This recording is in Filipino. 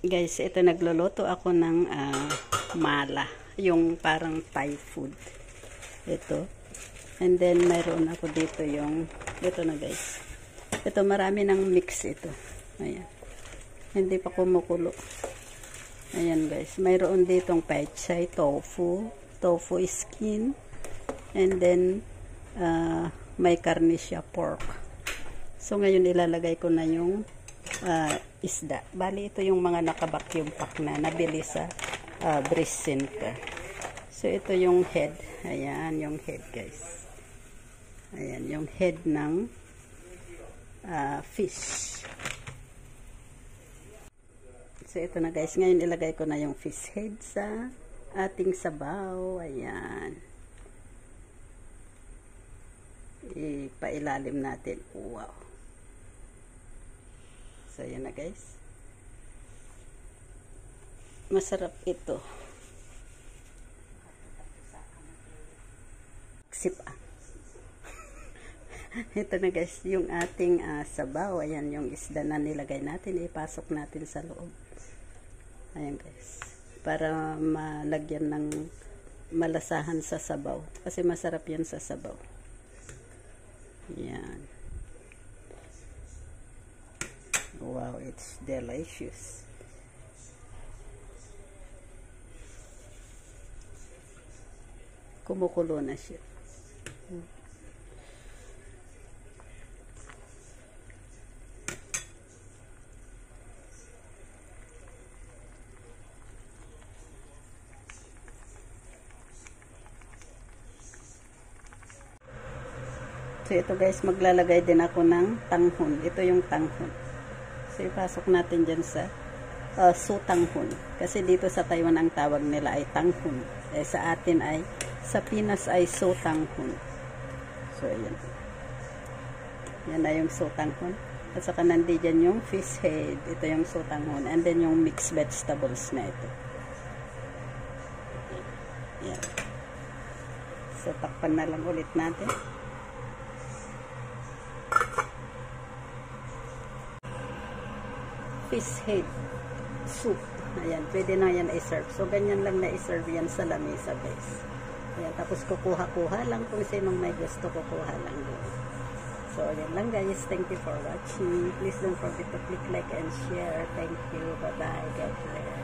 Guys, ito nagluluto ako ng mala. Yung parang Thai food. Ito. And then, mayroon ako dito yung, ito na guys. Ito, marami ng mix ito. Ayan. Hindi pa kumukulo. Ayan guys. Mayroon ditong pechay, tofu, tofu skin. And then, may karne siya, pork. So, ngayon ilalagay ko na yung isda. Bali, ito yung mga naka-vacuum pack na nabili sa Breeze Center. So, ito yung head. Ayan, yung head, guys. Ayan, yung head ng fish. So, ito na, guys. Ngayon, ilagay ko na yung fish head sa ating sabaw. Ayan. Ipailalim natin. Wow. So, yan na guys. Masarap ito. Sip. Ito na guys, yung ating sabaw. Ayan yung isda na nilagay natin. Ipasok natin sa loob. Ayan guys. Para malagyan ng malasahan sa sabaw. Kasi masarap yan sa sabaw. Ayan. Wow, it's delicious. Kumukulo na siya. So, ito guys, maglalagay din ako ng tanghon. Ito yung tanghon. So, ipasok natin dyan sa sutanghon. Kasi dito sa Taiwan ang tawag nila ay tanghon. Eh, sa atin ay, sa Pinas ay sutanghon. So, ayan. Yan na yung sutanghon. At saka nandiyan yung fish head. Ito yung sutanghon. And then yung mixed vegetables na ito. Yan. So, takpan na lang ulit natin. Fish head soup. Ayan, pwede na yan i-serve. So, ganyan lang na i-serve yan sa lamesa, guys. Ayan, tapos kukuha-kuha lang kung sinong may gusto, kukuha lang doon. So, ayan lang, guys. Thank you for watching. Please don't forget to click like and share. Thank you. Bye-bye. God bless.